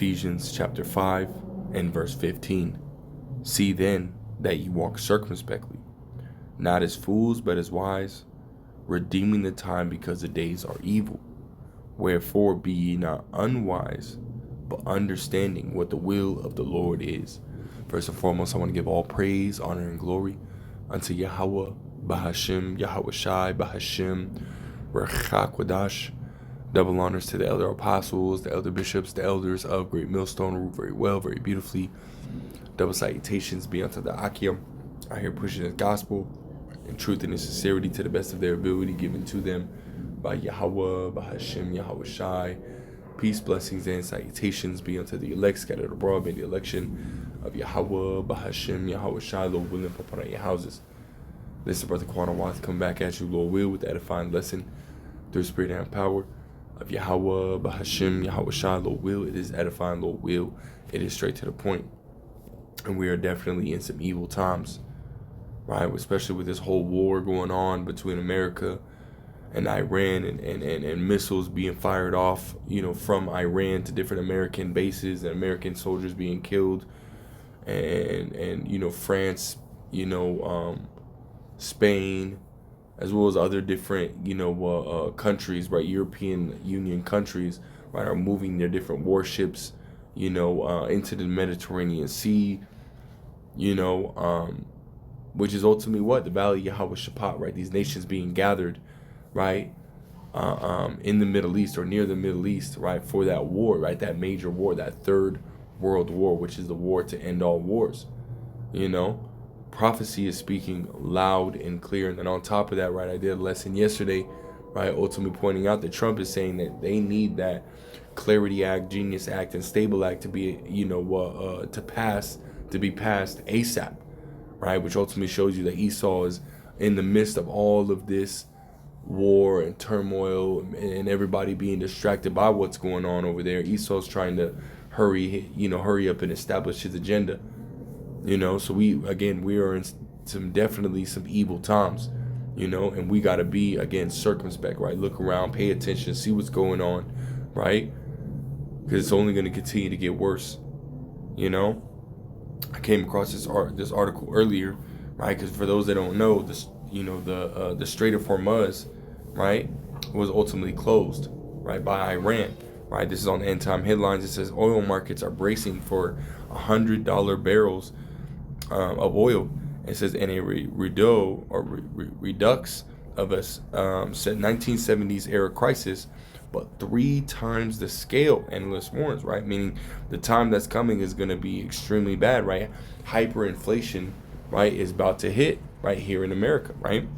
Ephesians chapter 5 and verse 15. See then that ye walk circumspectly, not as fools, but as wise, redeeming the time, because the days are evil. Wherefore be ye not unwise, but understanding what the will of the Lord is. First and foremost, I want to give all praise, honor, and glory unto Yahweh, Bahashim, Yahweh Shai, Bahashim, Rechak Wadash. Double honors to the elder apostles, the elder bishops, the elders of Great Millstone, who very well, very beautifully. Double salutations be unto the Akim, out here pushing his gospel in truth and in sincerity to the best of their ability, given to them by Yahweh, Bahashim, Yahweh Shai. Peace, blessings, and salutations be unto the elect scattered abroad in the election of Yahweh, Bahashim, Yahweh Shai, Lord willing, pop out your houses. This is Brother Quantum Wath come back at you, Lord will, with the edifying lesson through spirit and power of Yahweh, Bahashim, Yahweh Shai, Lord will. It is edifying, Lord will. It is straight to the point. And we are definitely in some evil times, right? Especially with this whole war going on between America and Iran, and missiles being fired off, from Iran to different American bases, and American soldiers being killed, and France, Spain, as well as other different, countries, right? European Union countries, right, are moving their different warships, into the Mediterranean Sea, which is ultimately what? The Valley of Yahweh Shaphat, right? These nations being gathered, right, in the Middle East or near the Middle East, right, for that war, right, that major war, that third world war, which is the war to end all wars, Prophecy is speaking loud and clear. And then on top of that, right, I did a lesson yesterday, right, ultimately pointing out that Trump is saying that they need that Clarity Act, Genius Act, and Stable Act to be, to be passed ASAP, right, which ultimately shows you that Esau is in the midst of all of this war and turmoil and everybody being distracted by what's going on over there. Esau's trying to hurry up and establish his agenda. So we are in definitely some evil times, and we got to be, again, circumspect, right? Look around, pay attention, see what's going on, right? Because it's only going to continue to get worse, I came across this article earlier, right? Because for those that don't know, the Strait of Hormuz, right, was ultimately closed, right, by Iran. Right, this is on the End Time Headlines. It says oil markets are bracing for $100 barrels of oil. It says, and a redux of a said 1970s era crisis, but 3 times the scale, analyst warns, right? Meaning the time that's coming is going to be extremely bad, right? Hyperinflation, right, is about to hit right here in America, right?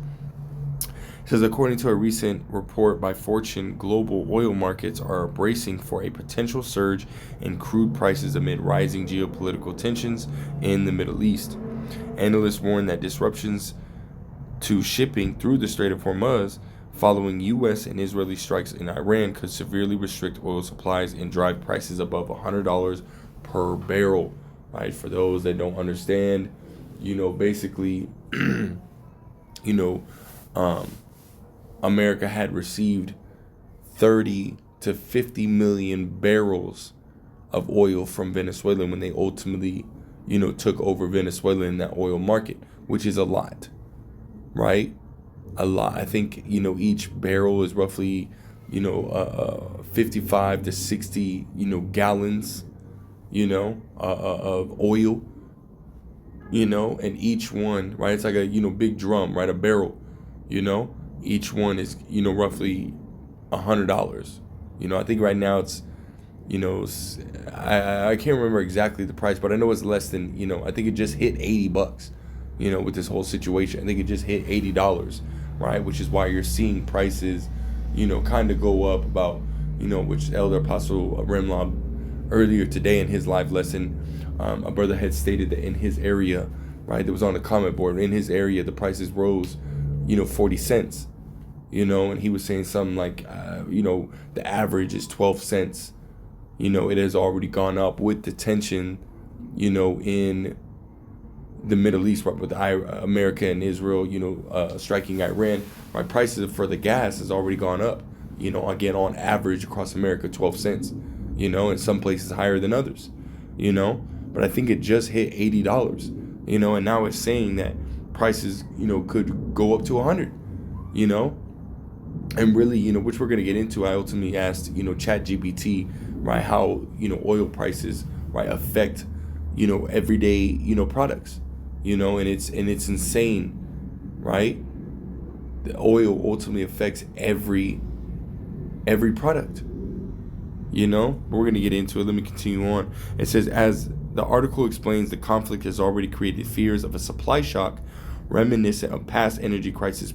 It says, according to a recent report by Fortune, global oil markets are bracing for a potential surge in crude prices amid rising geopolitical tensions in the Middle East. Analysts warn that disruptions to shipping through the Strait of Hormuz following U.S. and Israeli strikes in Iran could severely restrict oil supplies and drive prices above $100 per barrel. Right? For those that don't understand, basically, America had received 30 to 50 million barrels of oil from Venezuela when they ultimately, took over Venezuela in that oil market, which is a lot, right? A lot. I think, each barrel is roughly, 55 to 60, gallons, of oil, and each one, right? It's like a, big drum, right? A barrel, Each one is, roughly $100. I think right now it's, I can't remember exactly the price, but I know it's less than, I think it just hit $80, with this whole situation. I think it just hit $80, right? Which is why you're seeing prices, kind of go up about, which Elder Apostle Remlab earlier today in his live lesson, a brother had stated that in his area, right, that was on the comment board, in his area, the prices rose, 40 cents. And he was saying something like, the average is 12 cents. It has already gone up with the tension, in the Middle East, right, with America and Israel, striking Iran. Right, prices for the gas has already gone up, again, on average across America, 12 cents. in some places higher than others, but I think it just hit $80, and now it's saying that prices, could go up to 100, you know, and really, which we're going to get into. I ultimately asked, ChatGPT, right, how, oil prices, right, affect, everyday, products, and it's insane, right? The oil ultimately affects every product, but we're going to get into it. Let me continue on. It says, as the article explains, the conflict has already created fears of a supply shock reminiscent of past energy crisis,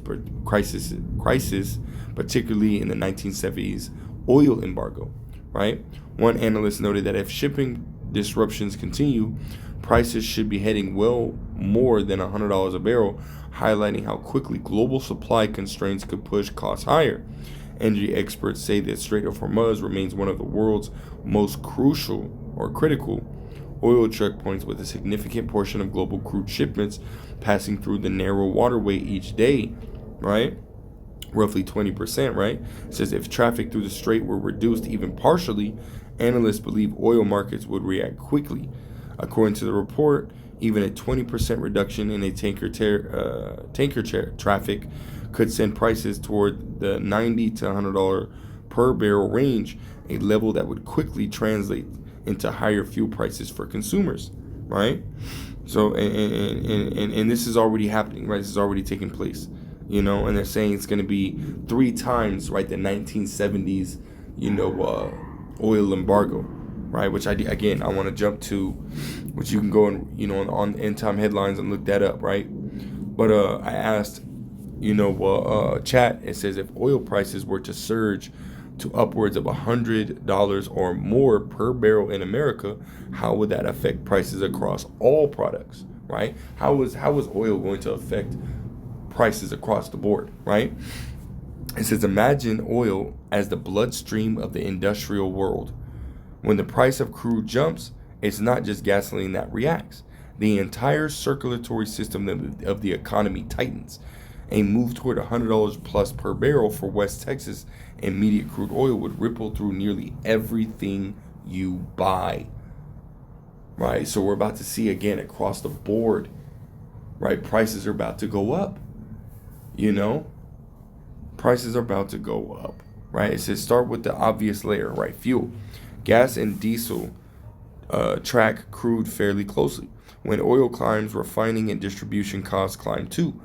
particularly in the 1970s oil embargo, right? One analyst noted that if shipping disruptions continue, prices should be heading well more than $100 a barrel, highlighting how quickly global supply constraints could push costs higher. Energy experts say that Strait of Hormuz remains one of the world's most crucial or critical oil checkpoints, with a significant portion of global crude shipments passing through the narrow waterway each day, right? Roughly 20%, right? It says if traffic through the strait were reduced even partially, analysts believe oil markets would react quickly. According to the report, even a 20% reduction in a tanker traffic could send prices toward the $90 to $100 per barrel range, a level that would quickly translate into higher fuel prices for consumers, right? So, and this is already happening, right? This is already taking place, and they're saying it's going to be 3 times, right, the 1970s, oil embargo, right? Which I want to jump to, which you can go and, on End Time Headlines and look that up, right? But I asked, chat, it says if oil prices were to surge to upwards of $100 or more per barrel in America, how would that affect prices across all products, right? How is oil going to affect prices across the board, right? It says, imagine oil as the bloodstream of the industrial world. When the price of crude jumps, it's not just gasoline that reacts. The entire circulatory system of the economy tightens. A move toward $100 plus per barrel for West Texas immediate crude oil would ripple through nearly everything you buy, right? So we're about to see, again, across the board, right? Prices are about to go up, prices are about to go up, right? It says start with the obvious layer, right? Fuel. Gas and diesel track crude fairly closely. When oil climbs, refining and distribution costs climb too.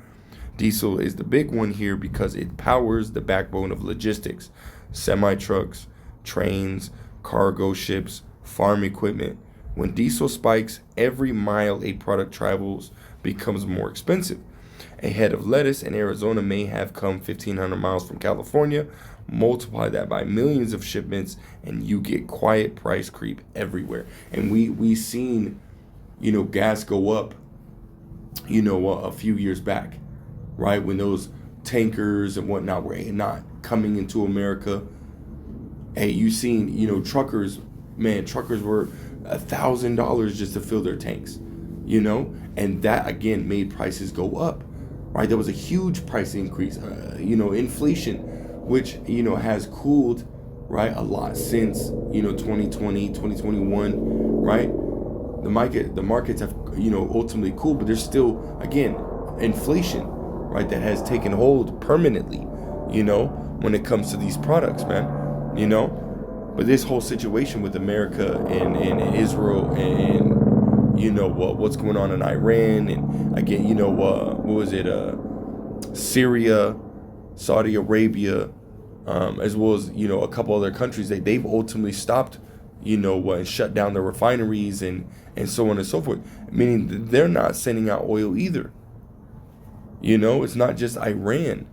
Diesel is the big one here because it powers the backbone of logistics, semi-trucks, trains, cargo ships, farm equipment. When diesel spikes, every mile a product travels becomes more expensive. A head of lettuce in Arizona may have come 1,500 miles from California. Multiply that by millions of shipments, and you get quiet price creep everywhere. And we seen, gas go up, a few years back, right? When those tankers and whatnot were not coming into America. Hey, you seen, truckers were $1,000 just to fill their tanks, and that again made prices go up, right? There was a huge price increase, inflation, which, has cooled, right, a lot since, 2020, 2021, right? The markets have, ultimately cooled, but there's still, again, inflation, right, that has taken hold permanently, when it comes to these products, man, But this whole situation with America and Israel and, what's going on in Iran and, again, what was it, Syria, Saudi Arabia, as well as, a couple other countries, they've ultimately stopped, and shut down their refineries and so on and so forth, meaning they're not sending out oil either. It's not just Iran,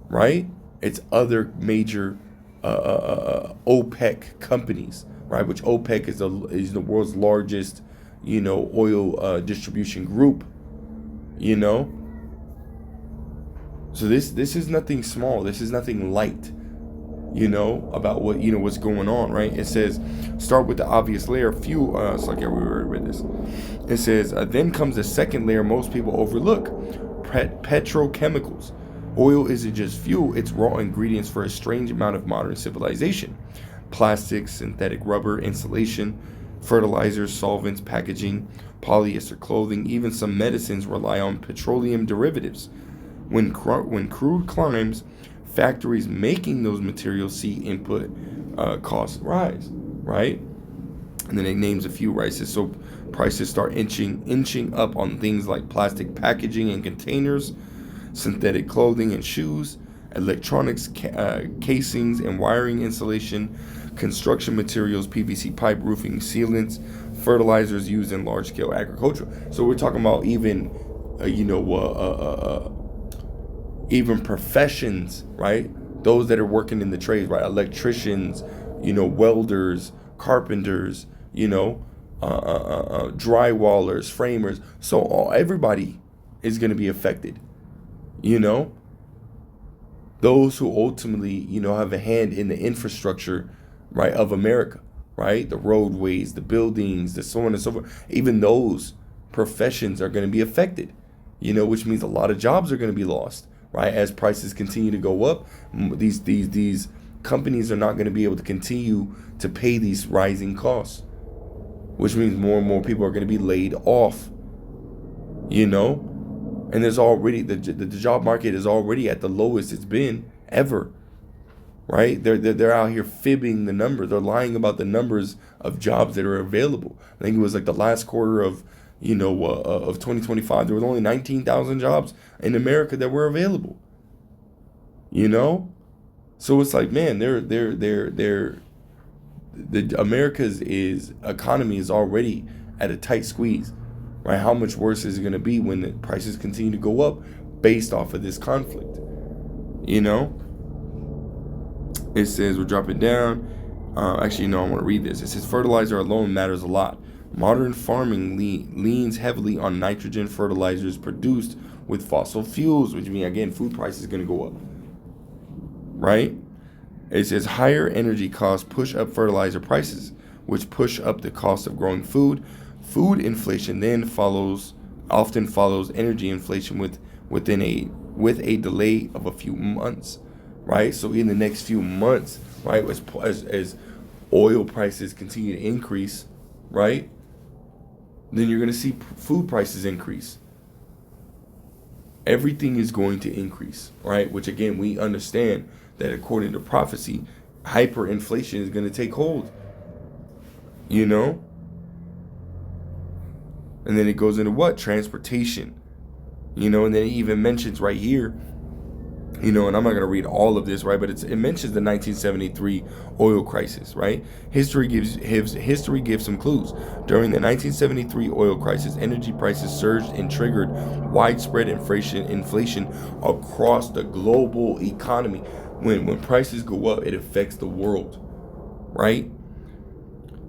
right? It's other major OPEC companies, right? Which OPEC is the world's largest, oil distribution group, So this is nothing small. This is nothing light, about what, what's going on, right? It says, start with the obvious layer, fuel. It's like, yeah, we already read this. It says, then comes the second layer most people overlook, petrochemicals. Oil isn't just fuel, it's raw ingredients for a strange amount of modern civilization. plastics, synthetic rubber, insulation, fertilizers, solvents, packaging, polyester clothing, even some medicines rely on petroleum derivatives. When crude climbs, factories making those materials see input costs rise, right? And then it names a few, right? So prices start inching up on things like plastic packaging and containers, synthetic clothing and shoes, electronics casings and wiring insulation, construction materials, PVC pipe, roofing sealants, fertilizers used in large-scale agriculture. So we're talking about even, even professions, right? Those that are working in the trades, right? Electricians, welders, carpenters, drywallers, framers. So everybody is going to be affected, Those who ultimately, have a hand in the infrastructure, right, of America, right? The roadways, the buildings, the so on and so forth. Even those professions are going to be affected, which means a lot of jobs are going to be lost, right? As prices continue to go up, these companies are not going to be able to continue to pay these rising costs, which means more and more people are going to be laid off, And there's already the job market is already at the lowest it's been ever, right? They're out here fibbing the number. They're lying about the numbers of jobs that are available. I think it was like the last quarter of 2025. There was only 19,000 jobs in America that were available. So it's like, man, the America's economy is already at a tight squeeze. Right? How much worse is it going to be when the prices continue to go up based off of this conflict? It says, we'll drop it down. I want to read this. It says, fertilizer alone matters a lot. Modern farming leans heavily on nitrogen fertilizers produced with fossil fuels, which means, again, food prices are going to go up. Right? It says, higher energy costs push up fertilizer prices, which push up the cost of growing food. Food inflation then often follows energy inflation with a delay of a few months, right? So in the next few months, right, as oil prices continue to increase, right, then you're going to see food prices increase. Everything is going to increase, right? Which again, we understand that according to prophecy, hyperinflation is going to take hold, And then it goes into what? Transportation. And then it even mentions right here, and I'm not going to read all of this, right? But it mentions the 1973 oil crisis, right? History gives some clues. During the 1973 oil crisis, energy prices surged and triggered widespread inflation across the global economy. When prices go up, it affects the world, right?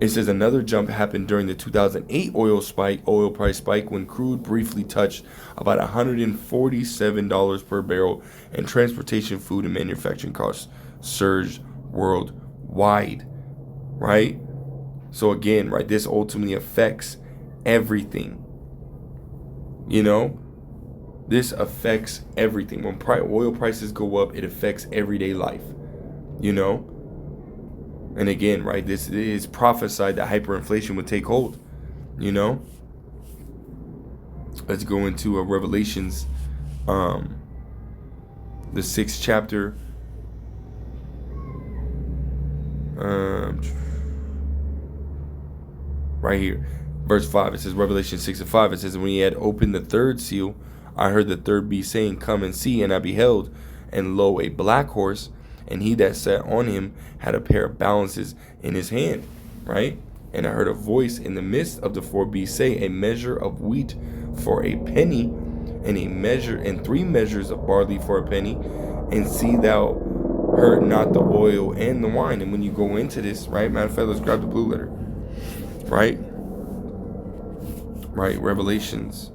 It says another jump happened during the 2008 oil price spike when crude briefly touched about $147 per barrel, and transportation, food, and manufacturing costs surged worldwide, right? So again, right, this ultimately affects everything. This affects everything. When oil prices go up, it affects everyday life, And again, right, this is prophesied that hyperinflation would take hold, Let's go into Revelations, the 6th chapter. Right here, verse 5. It says, Revelation 6:5. It says, when he had opened the third seal, I heard the third beast saying, come and see. And I beheld, and lo, a black horse, and he that sat on him had a pair of balances in his hand, right? And I heard a voice in the midst of the four beasts say, a measure of wheat for a penny, and 3 measures of barley for a penny, and see thou hurt not the oil and the wine. And when you go into this, right, matter of fact, let's grab the blue letter, right? Right, Revelations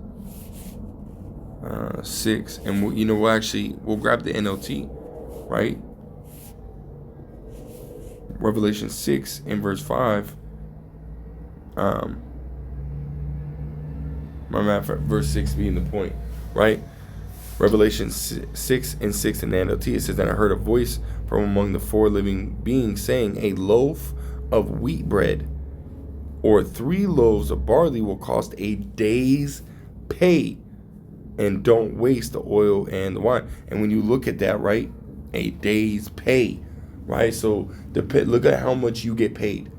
6, and we'll grab the NLT, right? Revelation 6 in verse 5. Verse 6 being the point, right? Revelation 6:6 in the NLT, it says, "And I heard a voice from among the four living beings saying, a loaf of wheat bread or 3 loaves of barley will cost a day's pay, and don't waste the oil and the wine." And when you look at that, right, a day's pay, right? So look at how much you get paid.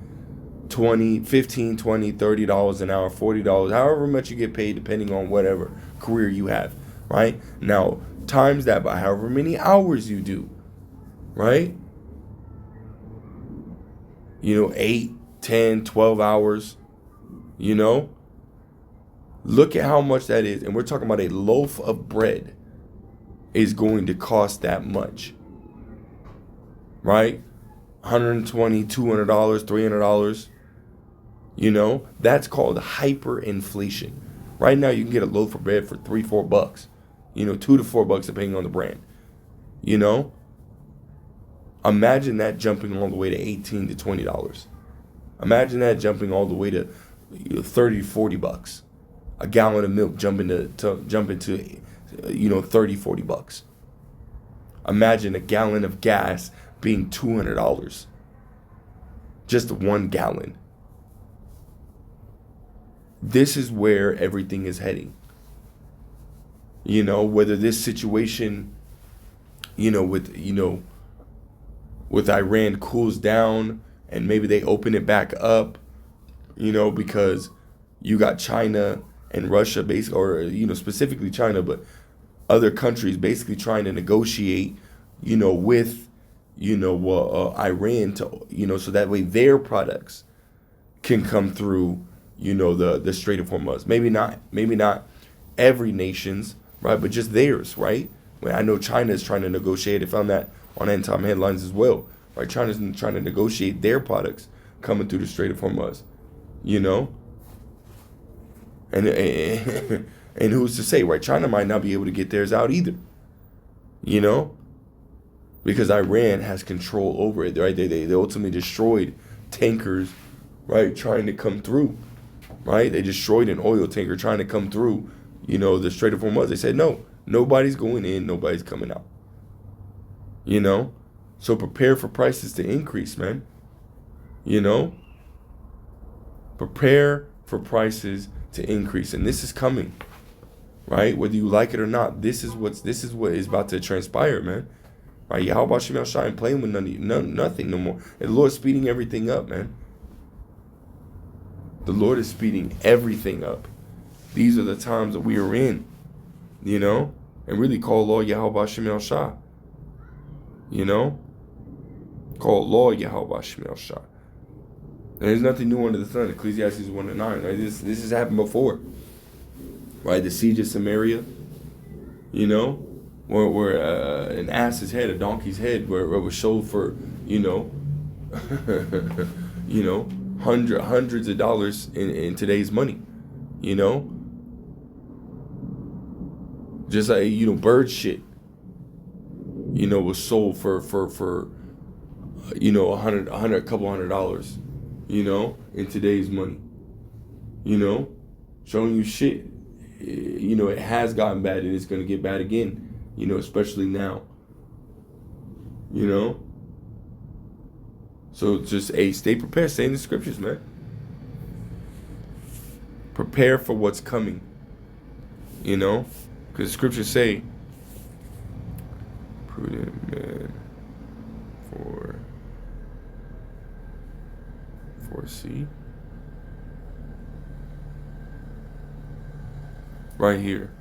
20, 15, 20, $30 an hour, $40, however much you get paid, depending on whatever career you have, right? Now, times that by however many hours you do, right? 8, 10, 12 hours, look at how much that is. And we're talking about a loaf of bread is going to cost that much, right? $120, $200, $300. That's called hyperinflation. Right now, you can get a loaf of bread for $3, $4. $2 to $4 depending on the brand. Imagine that jumping all the way to $18 to $20. Imagine that jumping all the way to $30 to $40. A gallon of milk jumping to $30, $40. Imagine a gallon of gas being $200. Just 1 gallon. This is where everything is heading. Whether this situation, with Iran cools down and maybe they open it back up, because you got China and Russia basically, or, specifically China, but other countries basically trying to negotiate, with, Iran to, so that way their products can come through, the Strait of Hormuz. Maybe not every nation's, right, but just theirs, right? I know China is trying to negotiate. I found that on end time headlines as well, right? China's trying to negotiate their products coming through the Strait of Hormuz, and who's to say, right? China might not be able to get theirs out either, because Iran has control over it, right? They ultimately destroyed tankers, right, trying to come through, right? They destroyed an oil tanker trying to come through, the Strait of Hormuz. They said, no, nobody's going in, nobody's coming out. So prepare for prices to increase, man. Prepare for prices to increase, and this is coming, right? Whether you like it or not, this is what is about to transpire, man. Right? How about Shemel Shai ain't playing with nothing no more? And the Lord's speeding everything up, man. The Lord is speeding everything up. These are the times that we are in, and really call law Yahweh Shemel Shah. Call law Yahweh Shemel Shah. And there's nothing new under the sun. Ecclesiastes 1:9. Right? This has happened before. Right? The siege of Samaria. Where an ass's head, a donkey's head, where it was sold for, hundreds of dollars in today's money. Just like bird shit. Was sold for a couple $100. In today's money, showing you shit, it has gotten bad and it's going to get bad again, especially now, so just, stay prepared, stay in the scriptures, man. Prepare for what's coming, because the scriptures say, prudent man foresee. Right here.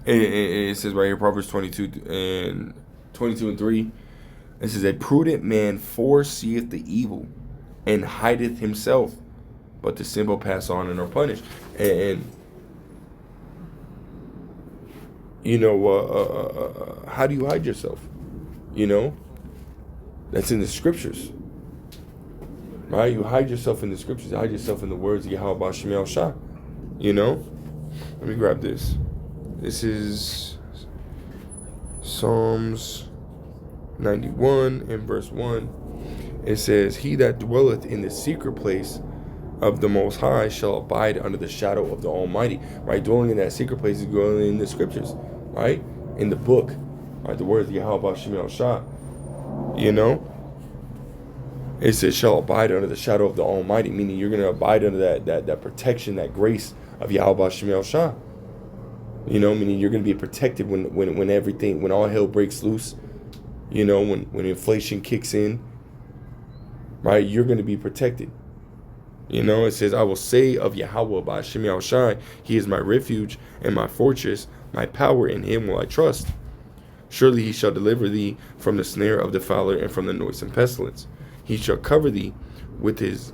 it says right here, Proverbs 22 and 3. It says, a prudent man foreseeth the evil and hideth himself, but the simple pass on and are punished. And how do you hide yourself? That's in the scriptures. Right? You hide yourself in the scriptures. You hide yourself in the words of Yahweh Shemel Shah. Let me grab this. This is Psalms 91 and verse 1. It says, he that dwelleth in the secret place of the Most High shall abide under the shadow of the Almighty. Right? Dwelling in that secret place is dwelling in the scriptures. Right? In the book. Right? The words of Yahweh Shem Shah. You know? It says, shall abide under the shadow of the Almighty, meaning you're going to abide under that protection, that grace of Yahweh Shem Shah. You know, meaning you're going to be protected when all hell breaks loose. You know, when inflation kicks in, right? You're going to be protected. You know, it says, I will say of Yahweh by Shem Yahushai, he is my refuge and my fortress, my power, in him will I trust. Surely he shall deliver thee from the snare of the fowler and from the noisome pestilence. He shall cover thee with his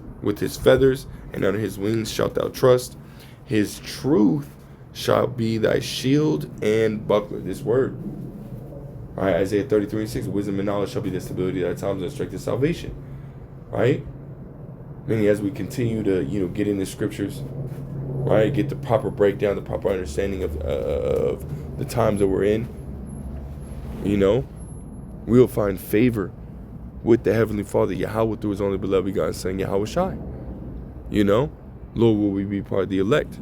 feathers, and under his wings shalt thou trust. His truth shall be thy shield and buckler. This word. All right, Isaiah 33:6. Wisdom and knowledge shall be the stability of thy times and strength of salvation. Right? Meaning as we continue to, get in the scriptures, right, get the proper breakdown, the proper understanding of the times that we're in, we'll find favor with the Heavenly Father, Yahweh, through his only beloved God, Son, Yahweh Shai. Lord, will we be part of the elect?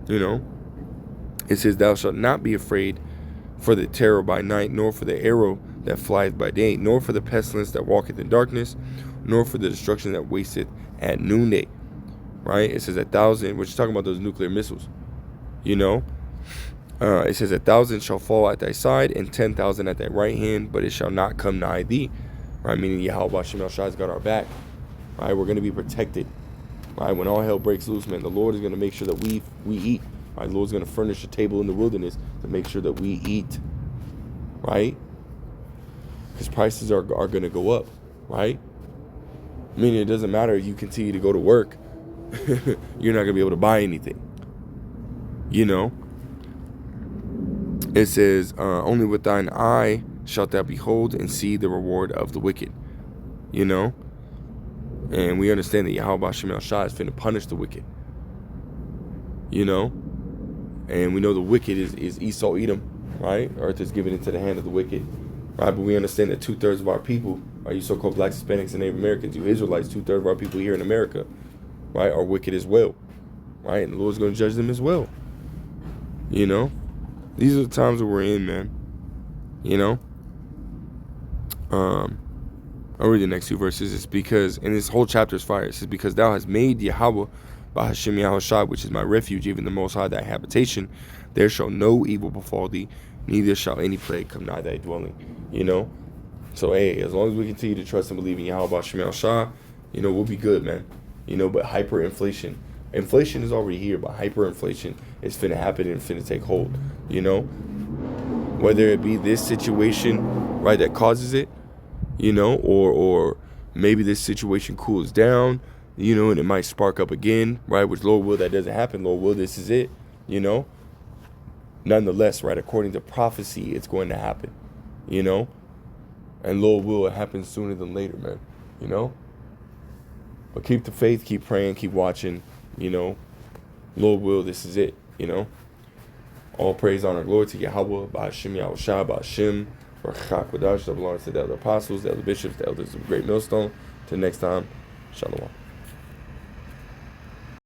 It says, thou shalt not be afraid for the terror by night, nor for the arrow that flieth by day, nor for the pestilence that walketh in darkness, nor for the destruction that wasteth at noonday. Right? It says 1,000, which is talking about those nuclear missiles. It says 1,000 shall fall at thy side, and 10,000 at thy right hand, but it shall not come nigh thee. Right? Meaning Yahweh Shem Shai has got our back. Right? We're going to be protected. Right? When all hell breaks loose, man, the Lord is going to make sure that we eat. Right? The Lord's going to furnish a table in the wilderness to make sure that we eat. Right? Because prices are going to go up. Right? Meaning it doesn't matter if you continue to go to work. You're not going to be able to buy anything. It says, only with thine eye shalt thou behold and see the reward of the wicked. And we understand that Yahweh Shem Shai is finna punish the wicked. And we know the wicked is Esau Edom, right? Earth is given into the hand of the wicked, right? But we understand that 2/3 of our people are you so-called blacks, Hispanics, and Native Americans, you Israelites, 2/3 of our people here in America, right, are wicked as well, right? And the Lord's going to judge them as well. These are the times that we're in, man. I'll read the next two verses. It's because, and this whole chapter is fire. It says, because thou hast made Yahweh by Hashem Yahushai, which is my refuge, even the Most High thy habitation, there shall no evil befall thee, neither shall any plague come nigh thy dwelling. So, hey, as long as we continue to trust and believe in Yahweh Shem Yahushai, we'll be good, man. But hyperinflation. Inflation is already here, but hyperinflation is finna happen and finna take hold. Whether it be this situation, right, that causes it, or maybe this situation cools down, and it might spark up again, right, which Lord will that doesn't happen. Lord will this is it, Nonetheless, right, according to prophecy, it's going to happen, and Lord will it happen sooner than later, man, But keep the faith, keep praying, keep watching, Lord will, this is it, All praise, honor, glory to Yahweh, by Hashem Yahushua, by Hashem, Baruch Kodash, that belongs to the elder apostles, the elder bishops, the elders of the great millstone. Till next time, Shalom.